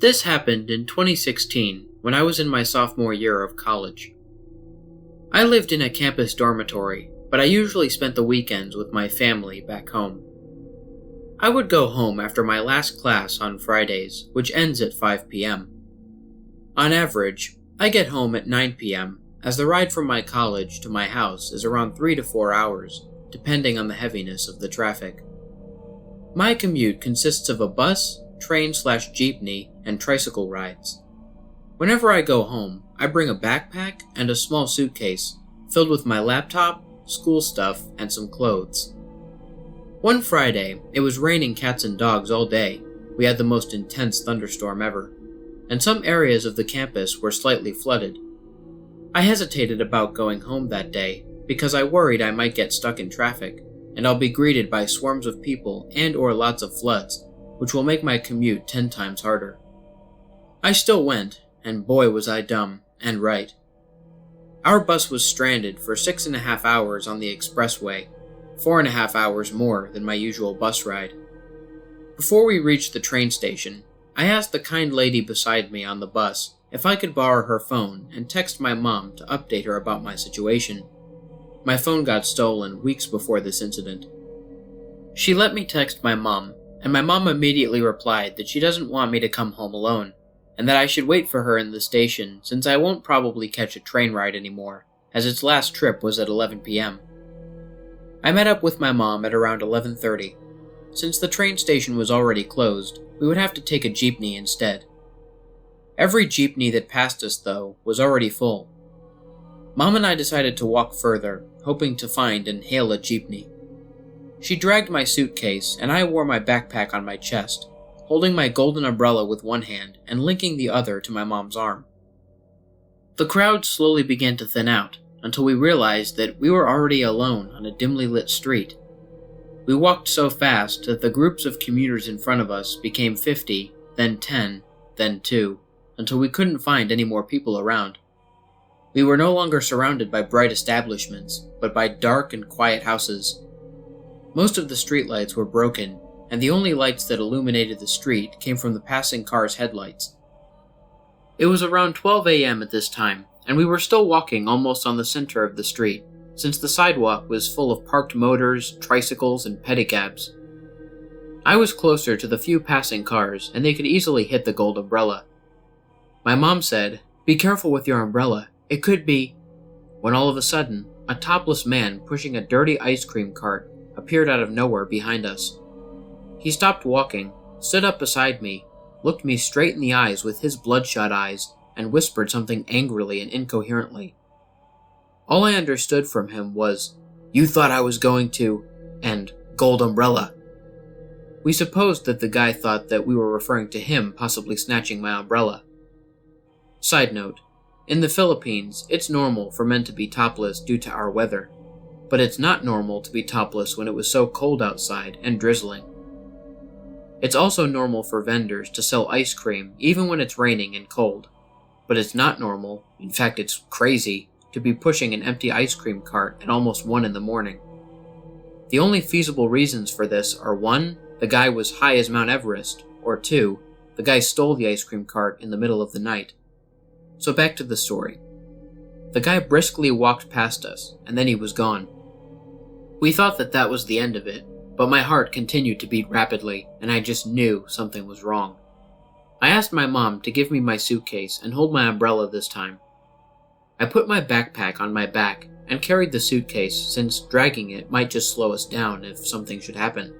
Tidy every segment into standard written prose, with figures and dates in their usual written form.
This happened in 2016 when I was in my sophomore year of college. I lived in a campus dormitory, but I usually spent the weekends with my family back home. I would go home after my last class on Fridays, which ends at 5 p.m. On average, I get home at 9 p.m., as the ride from my college to my house is around 3 to 4 hours, depending on the heaviness of the traffic. My commute consists of a bus, train/jeepney, and tricycle rides. Whenever I go home, I bring a backpack and a small suitcase filled with my laptop, school stuff, and some clothes. One Friday, it was raining cats and dogs all day. We had the most intense thunderstorm ever, and some areas of the campus were slightly flooded. I hesitated about going home that day because I worried I might get stuck in traffic, and I'll be greeted by swarms of people and/or lots of floods, which will make my commute 10 times harder. I still went, and boy was I dumb, and right. Our bus was stranded for 6.5 hours on the expressway, 4.5 hours more than my usual bus ride. Before we reached the train station, I asked the kind lady beside me on the bus if I could borrow her phone and text my mom to update her about my situation. My phone got stolen weeks before this incident. She let me text my mom, and my mom immediately replied that she doesn't want me to come home alone, and that I should wait for her in the station since I won't probably catch a train ride anymore, as its last trip was at 11 p.m. I met up with my mom at around 11:30. Since the train station was already closed, we would have to take a jeepney instead. Every jeepney that passed us, though, was already full. Mom and I decided to walk further, hoping to find and hail a jeepney. She dragged my suitcase, and I wore my backpack on my chest, holding my golden umbrella with one hand and linking the other to my mom's arm. The crowd slowly began to thin out, until we realized that we were already alone on a dimly lit street. We walked so fast that the groups of commuters in front of us became 50, then 10, then 2, until we couldn't find any more people around. We were no longer surrounded by bright establishments, but by dark and quiet houses. Most of the streetlights were broken, and the only lights that illuminated the street came from the passing cars' headlights. It was around 12 a.m. at this time, and we were still walking almost on the center of the street, since the sidewalk was full of parked motors, tricycles, and pedicabs. I was closer to the few passing cars, and they could easily hit the gold umbrella. My mom said, "Be careful with your umbrella, it could be," when all of a sudden, a topless man pushing a dirty ice cream cart appeared out of nowhere behind us. He stopped walking, stood up beside me, looked me straight in the eyes with his bloodshot eyes, and whispered something angrily and incoherently. All I understood from him was, "You thought I was going to," and "gold umbrella." We supposed that the guy thought that we were referring to him possibly snatching my umbrella. Side note, in the Philippines, it's normal for men to be topless due to our weather, but it's not normal to be topless when it was so cold outside and drizzling. It's also normal for vendors to sell ice cream even when it's raining and cold, but it's not normal, in fact it's crazy, to be pushing an empty ice cream cart at almost 1 in the morning. The only feasible reasons for this are 1, the guy was high as Mount Everest, or 2, the guy stole the ice cream cart in the middle of the night. So back to the story. The guy briskly walked past us, and then he was gone. We thought that that was the end of it, but my heart continued to beat rapidly, and I just knew something was wrong. I asked my mom to give me my suitcase and hold my umbrella this time. I put my backpack on my back and carried the suitcase since dragging it might just slow us down if something should happen.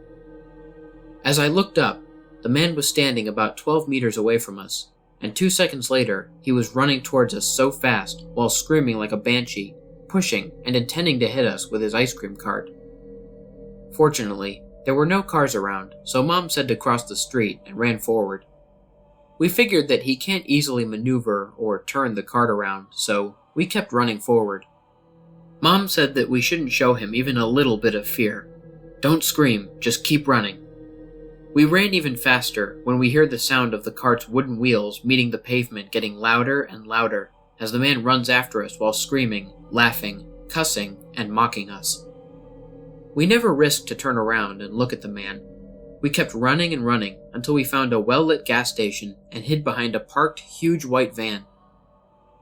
As I looked up, the man was standing about 12 meters away from us, and 2 seconds later, he was running towards us so fast while screaming like a banshee, pushing and intending to hit us with his ice cream cart. Fortunately, there were no cars around, so Mom said to cross the street and ran forward. We figured that he can't easily maneuver or turn the cart around, so we kept running forward. Mom said that we shouldn't show him even a little bit of fear. Don't scream, just keep running. We ran even faster when we heard the sound of the cart's wooden wheels meeting the pavement getting louder and louder as the man runs after us while screaming, laughing, cussing, and mocking us. We never risked to turn around and look at the man. We kept running and running until we found a well-lit gas station and hid behind a parked, huge white van.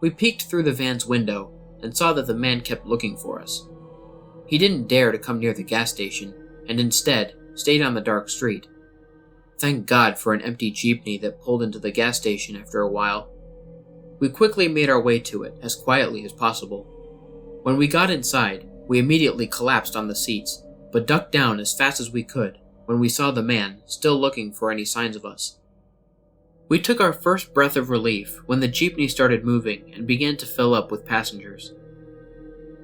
We peeked through the van's window and saw that the man kept looking for us. He didn't dare to come near the gas station and instead stayed on the dark street. Thank God for an empty jeepney that pulled into the gas station after a while. We quickly made our way to it as quietly as possible. When we got inside, we immediately collapsed on the seats, but ducked down as fast as we could when we saw the man still looking for any signs of us. We took our first breath of relief when the jeepney started moving and began to fill up with passengers.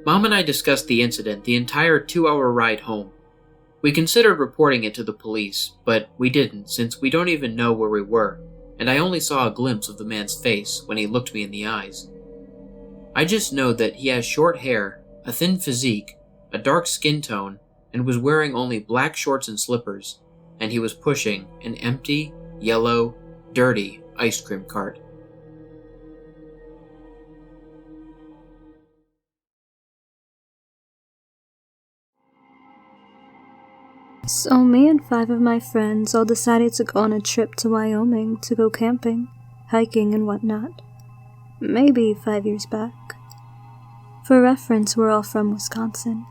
Mom and I discussed the incident the entire 2-hour ride home. We considered reporting it to the police, but we didn't since we don't even know where we were, and I only saw a glimpse of the man's face when he looked me in the eyes. I just know that he has short hair, a thin physique, a dark skin tone, and was wearing only black shorts and slippers, and he was pushing an empty, yellow, dirty ice cream cart. So me and 5 of my friends all decided to go on a trip to Wyoming to go camping, hiking and whatnot. Maybe 5 years back. For reference, we're all from Wisconsin.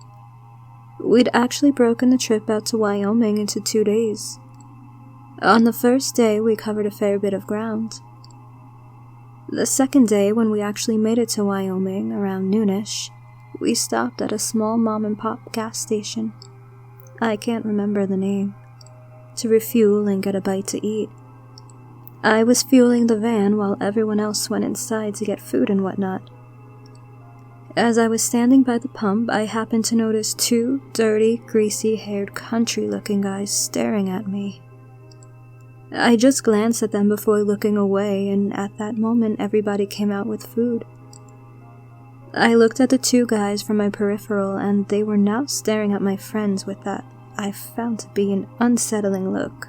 We'd actually broken the trip out to Wyoming into 2 days. On the first day, we covered a fair bit of ground. The second day, when we actually made it to Wyoming around noonish, we stopped at a small mom-and-pop gas station. I can't remember the name, to refuel and get a bite to eat. I was fueling the van while everyone else went inside to get food and whatnot. As I was standing by the pump, I happened to notice 2 dirty, greasy-haired, country-looking guys staring at me. I just glanced at them before looking away, and at that moment everybody came out with food. I looked at the 2 guys from my peripheral, and they were now staring at my friends with that I found to be an unsettling look.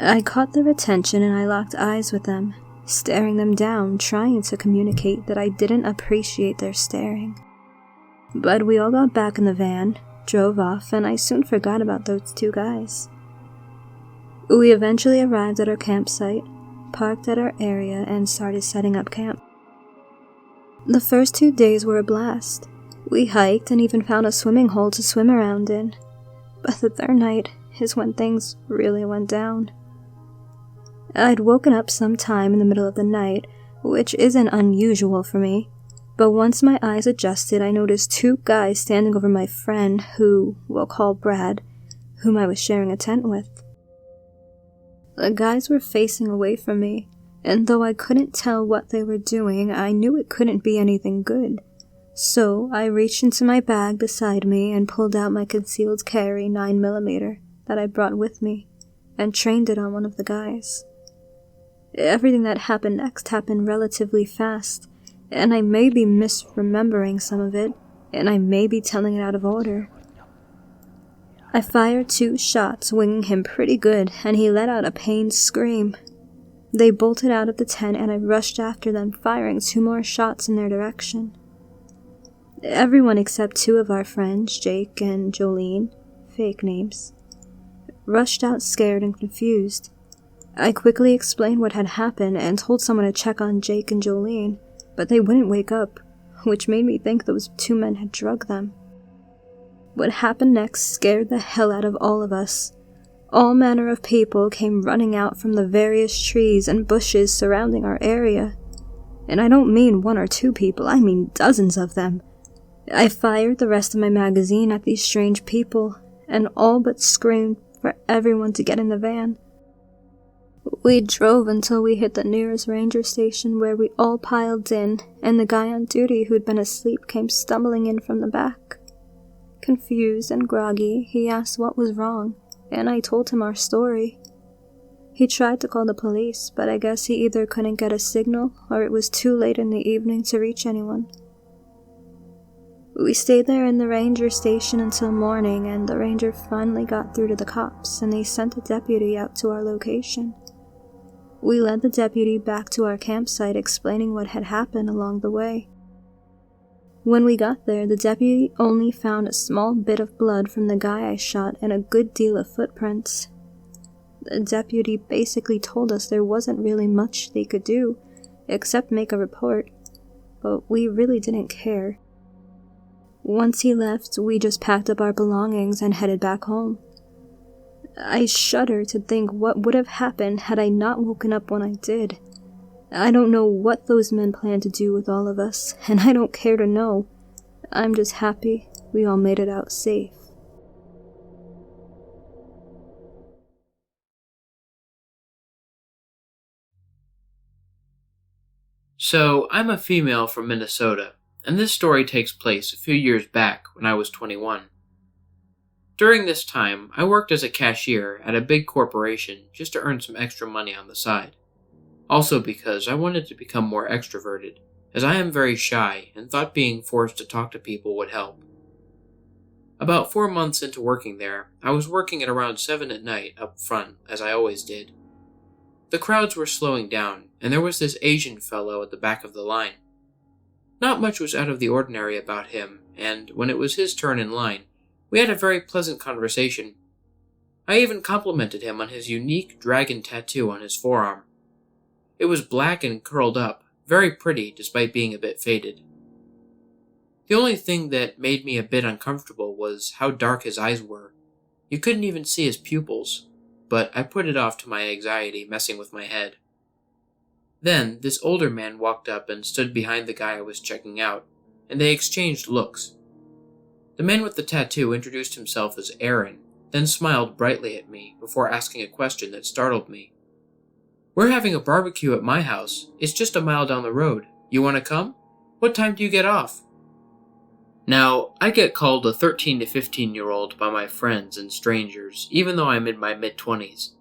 I caught their attention and I locked eyes with them, staring them down, trying to communicate that I didn't appreciate their staring. But we all got back in the van, drove off, and I soon forgot about those 2 guys. We eventually arrived at our campsite, parked at our area, and started setting up camp. The first 2 days were a blast. We hiked and even found a swimming hole to swim around in. But the third night is when things really went down. I'd woken up sometime in the middle of the night, which isn't unusual for me, but once my eyes adjusted, I noticed 2 guys standing over my friend who we'll call Brad, whom I was sharing a tent with. The guys were facing away from me, and though I couldn't tell what they were doing, I knew it couldn't be anything good. So I reached into my bag beside me and pulled out my concealed carry 9mm that I brought with me, and trained it on one of the guys. Everything that happened next happened relatively fast, and I may be misremembering some of it, and I may be telling it out of order. I fired 2 shots, winging him pretty good, and he let out a pained scream. They bolted out of the tent, and I rushed after them, firing 2 more shots in their direction. Everyone except 2 of our friends, Jake and Jolene, fake names, rushed out scared and confused. I quickly explained what had happened and told someone to check on Jake and Jolene, but they wouldn't wake up, which made me think those 2 men had drugged them. What happened next scared the hell out of all of us. All manner of people came running out from the various trees and bushes surrounding our area. And I don't mean 1 or 2 people, I mean dozens of them. I fired the rest of my magazine at these strange people, and all but screamed for everyone to get in the van. We drove until we hit the nearest ranger station, where we all piled in, and the guy on duty who'd been asleep came stumbling in from the back. Confused and groggy, he asked what was wrong, and I told him our story. He tried to call the police, but I guess he either couldn't get a signal or it was too late in the evening to reach anyone. We stayed there in the ranger station until morning, and the ranger finally got through to the cops, and they sent a deputy out to our location. We led the deputy back to our campsite, explaining what had happened along the way. When we got there, the deputy only found a small bit of blood from the guy I shot and a good deal of footprints, The deputy basically told us there wasn't really much they could do, except make a report, but we really didn't care. Once he left, we just packed up our belongings and headed back home. I shudder to think what would have happened had I not woken up when I did. I don't know what those men planned to do with all of us, and I don't care to know. I'm just happy we all made it out safe. So, I'm a female from Minnesota, and this story takes place a few years back when I was 21. During this time, I worked as a cashier at a big corporation just to earn some extra money on the side. Also because I wanted to become more extroverted, as I am very shy and thought being forced to talk to people would help. About 4 months into working there, I was working at around 7 at night up front, as I always did. The crowds were slowing down, and there was this Asian fellow at the back of the line. Not much was out of the ordinary about him, and when it was his turn in line, we had a very pleasant conversation. I even complimented him on his unique dragon tattoo on his forearm. It was black and curled up, very pretty despite being a bit faded. The only thing that made me a bit uncomfortable was how dark his eyes were. You couldn't even see his pupils, but I put it off to my anxiety messing with my head. Then, this older man walked up and stood behind the guy I was checking out, and they exchanged looks. The man with the tattoo introduced himself as Aaron, then smiled brightly at me before asking a question that startled me. "We're having a barbecue at my house. It's just a mile down the road. You want to come? What time do you get off?" Now, I get called a 13 to 15-year-old by my friends and strangers, even though I'm in my mid-20s.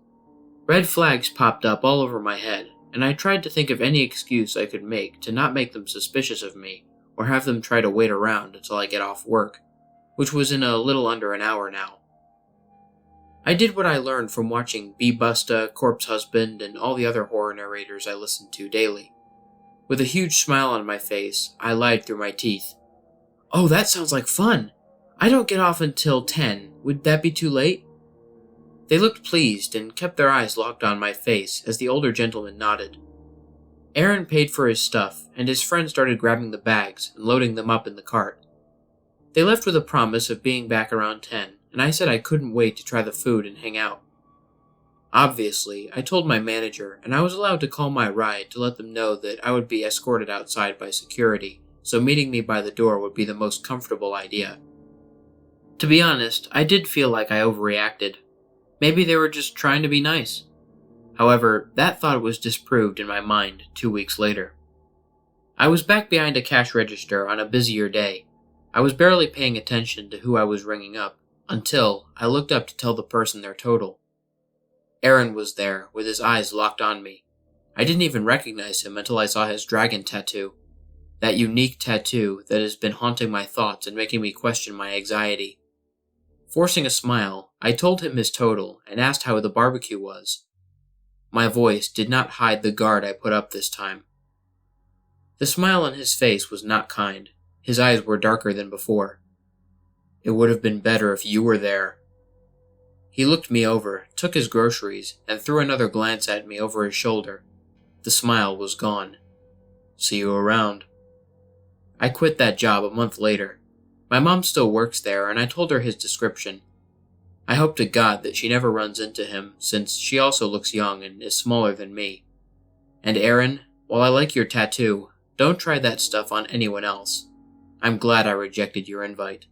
Red flags popped up all over my head, and I tried to think of any excuse I could make to not make them suspicious of me, or have them try to wait around until I get off work, which was in a little under an hour now. I did what I learned from watching B. Busta, Corpse Husband, and all the other horror narrators I listened to daily. With a huge smile on my face, I lied through my teeth. "Oh, that sounds like fun! I don't get off until 10. Would that be too late?" They looked pleased and kept their eyes locked on my face as the older gentleman nodded. Aaron paid for his stuff, and his friend started grabbing the bags and loading them up in the cart. They left with a promise of being back around 10, and I said I couldn't wait to try the food and hang out. Obviously, I told my manager, and I was allowed to call my ride to let them know that I would be escorted outside by security, so meeting me by the door would be the most comfortable idea. To be honest, I did feel like I overreacted. Maybe they were just trying to be nice. However, that thought was disproved in my mind 2 weeks later. I was back behind a cash register on a busier day. I was barely paying attention to who I was ringing up, until I looked up to tell the person their total. Aaron was there, with his eyes locked on me. I didn't even recognize him until I saw his dragon tattoo. That unique tattoo that has been haunting my thoughts and making me question my anxiety. Forcing a smile, I told him his total and asked how the barbecue was. My voice did not hide the guard I put up this time. The smile on his face was not kind. His eyes were darker than before. "It would have been better if you were there." He looked me over, took his groceries, and threw another glance at me over his shoulder. The smile was gone. "See you around." I quit that job a month later. My mom still works there, and I told her his description. I hope to God that she never runs into him, since she also looks young and is smaller than me. And Aaron, while I like your tattoo, don't try that stuff on anyone else. I'm glad I rejected your invite.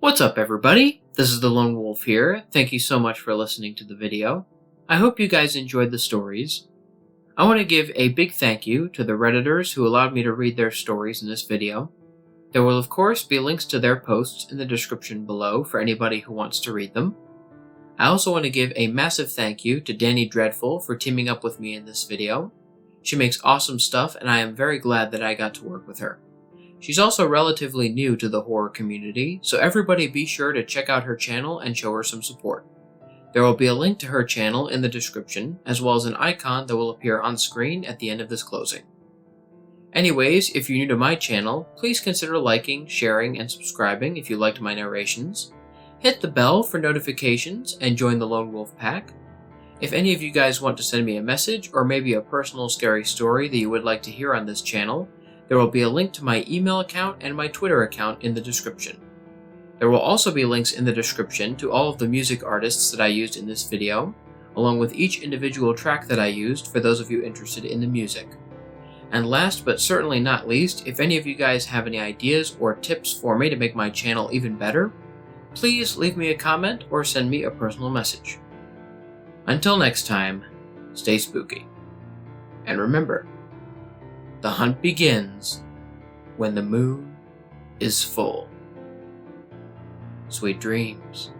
What's up, everybody? This is the Lone Wolf here. Thank you so much for listening to the video. I hope you guys enjoyed the stories. I want to give a big thank you to the Redditors who allowed me to read their stories in this video. There will of course be links to their posts in the description below for anybody who wants to read them. I also want to give a massive thank you to Danie Dreadful for teaming up with me in this video. She makes awesome stuff, and I am very glad that I got to work with her. She's also relatively new to the horror community, so everybody be sure to check out her channel and show her some support. There will be a link to her channel in the description, as well as an icon that will appear on screen at the end of this closing. Anyways, if you're new to my channel, please consider liking, sharing, and subscribing if you liked my narrations. Hit the bell for notifications and join the Lone Wolf Pack. If any of you guys want to send me a message or maybe a personal scary story that you would like to hear on this channel, there will be a link to my email account and my Twitter account in the description. There will also be links in the description to all of the music artists that I used in this video, along with each individual track that I used for those of you interested in the music. And last but certainly not least, if any of you guys have any ideas or tips for me to make my channel even better, please leave me a comment or send me a personal message. Until next time, stay spooky. And remember, the hunt begins when the moon is full. Sweet dreams.